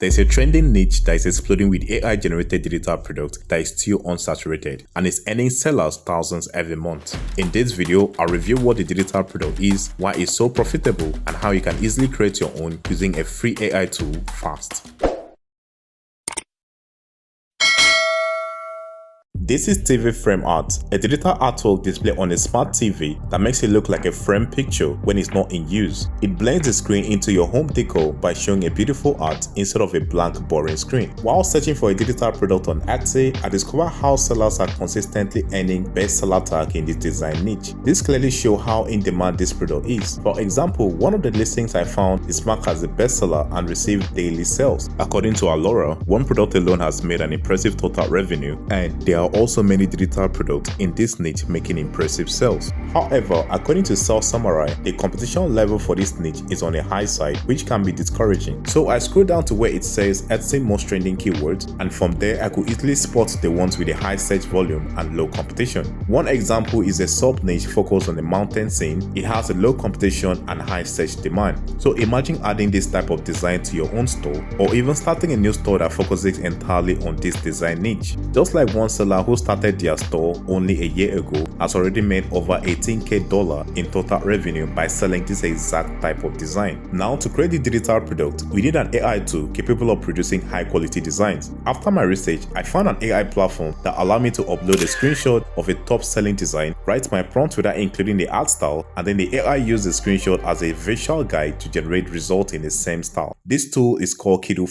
There's a trending niche that is exploding with AI-generated digital products that is still unsaturated and is earning sellers thousands every month. In this video, I'll review what the digital product is, why it's so profitable, and how you can easily create your own using a free AI tool fast. This is TV frame art, a digital artwork displayed on a smart TV that makes it look like a frame picture when it's not in use. It blends the screen into your home decor by showing a beautiful art instead of a blank, boring screen. While searching for a digital product on Etsy, I discovered how sellers are consistently earning bestseller tag in this design niche. This clearly shows how in demand this product is. For example, one of the listings I found is marked as a bestseller and received daily sales. According to Alura, one product alone has made an impressive total revenue, and there are also many digital products in this niche making impressive sales. However, according to Sales Samurai, the competition level for this niche is on a high side, which can be discouraging. So I scroll down to where it says Etsy most trending keywords, and from there I could easily spot the ones with a high search volume and low competition. One example is a sub-niche focused on the mountain scene. It has a low competition and high search demand. So imagine adding this type of design to your own store, or even starting a new store that focuses entirely on this design niche. Just like one seller who started their store only a year ago has already made over $18,000 in total revenue by selling this exact type of design. Now, to create the digital product, we need an AI tool capable of producing high quality designs. After my research, I found an AI platform that allowed me to upload a screenshot of a top selling design, write my prompt without including the art style, and then the AI used the screenshot as a visual guide to generate results in the same style. This tool is called Kittl.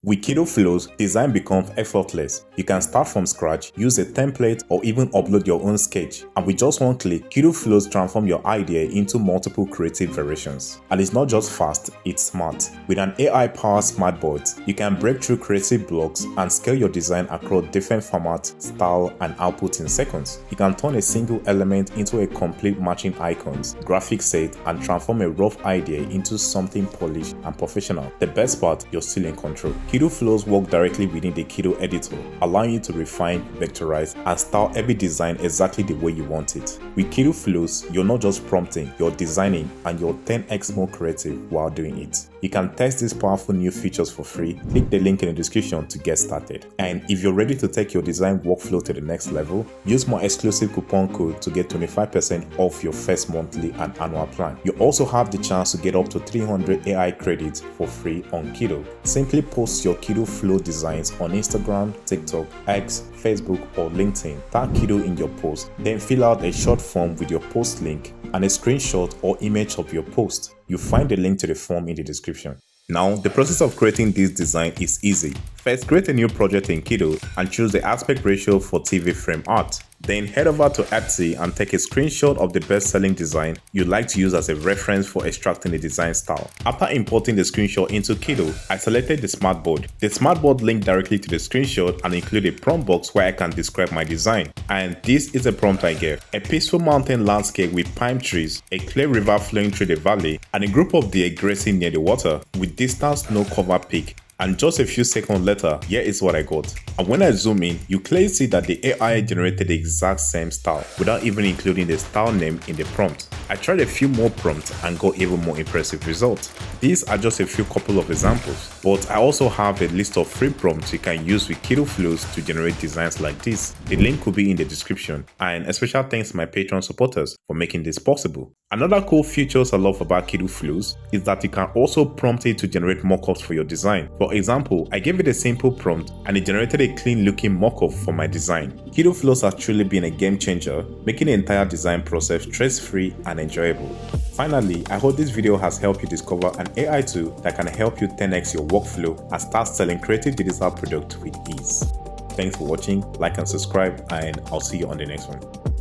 With Kittl, design becomes effortless. You can start from scratch, use a template, or even upload your own sketch. And with just one click, Kittl transforms your idea into multiple creative variations. And it's not just fast, it's smart. With an AI-powered smartboard, you can break through creative blocks and scale your design across different formats, style, and output in seconds. You can turn a single element into a complete matching icons, graphic set, and transform a rough idea into something polished and professional. The best part, you're still in control. Kittl work directly within the Kittl editor, allowing you to refine, vectorize, and style every design exactly the way you want it. With Kittl, you're not just prompting, you're designing, and you're 10x more creative while doing it. You can test these powerful new features for free. Click the link in the description to get started. And if you're ready to take your design workflow to the next level, use my exclusive coupon code to get 25% off your first monthly and annual plan. You also have the chance to get up to 300 AI credits for free on Kittl. Simply post your Kittl designs on Instagram, TikTok, X, Facebook, or LinkedIn. Tag Kittl in your post, then fill out a short form with your post link and a screenshot or image of your post. You'll find the link to the form in the description. Now, the process of creating this design is easy. First, create a new project in Kittl and choose the aspect ratio for TV frame art. Then head over to Etsy and take a screenshot of the best-selling design you'd like to use as a reference for extracting the design style. After importing the screenshot into Kittl, I selected the smartboard. The smartboard linked directly to the screenshot and include a prompt box where I can describe my design. And this is a prompt I gave: a peaceful mountain landscape with pine trees, a clear river flowing through the valley, and a group of deer grazing near the water with distant snow-covered peak. And just a few seconds later, here is what I got. And when I zoom in, you clearly see that the AI generated the exact same style without even including the style name in the prompt. I tried a few more prompts and got even more impressive results. These are just a few couple of examples, but I also have a list of free prompts you can use with Kittl to generate designs like this. The link will be in the description, and a special thanks to my Patreon supporters for making this possible. Another cool features I love about Kittl is that you can also prompt it to generate mockups for your design. For example, I gave it a simple prompt and it generated a clean looking mockup for my design. Kittl has truly been a game changer, making the entire design process stress-free and enjoyable. Finally, I hope this video has helped you discover an AI tool that can help you 10x your workflow and start selling creative digital products with ease. Thanks for watching, like and subscribe, and I'll see you on the next one.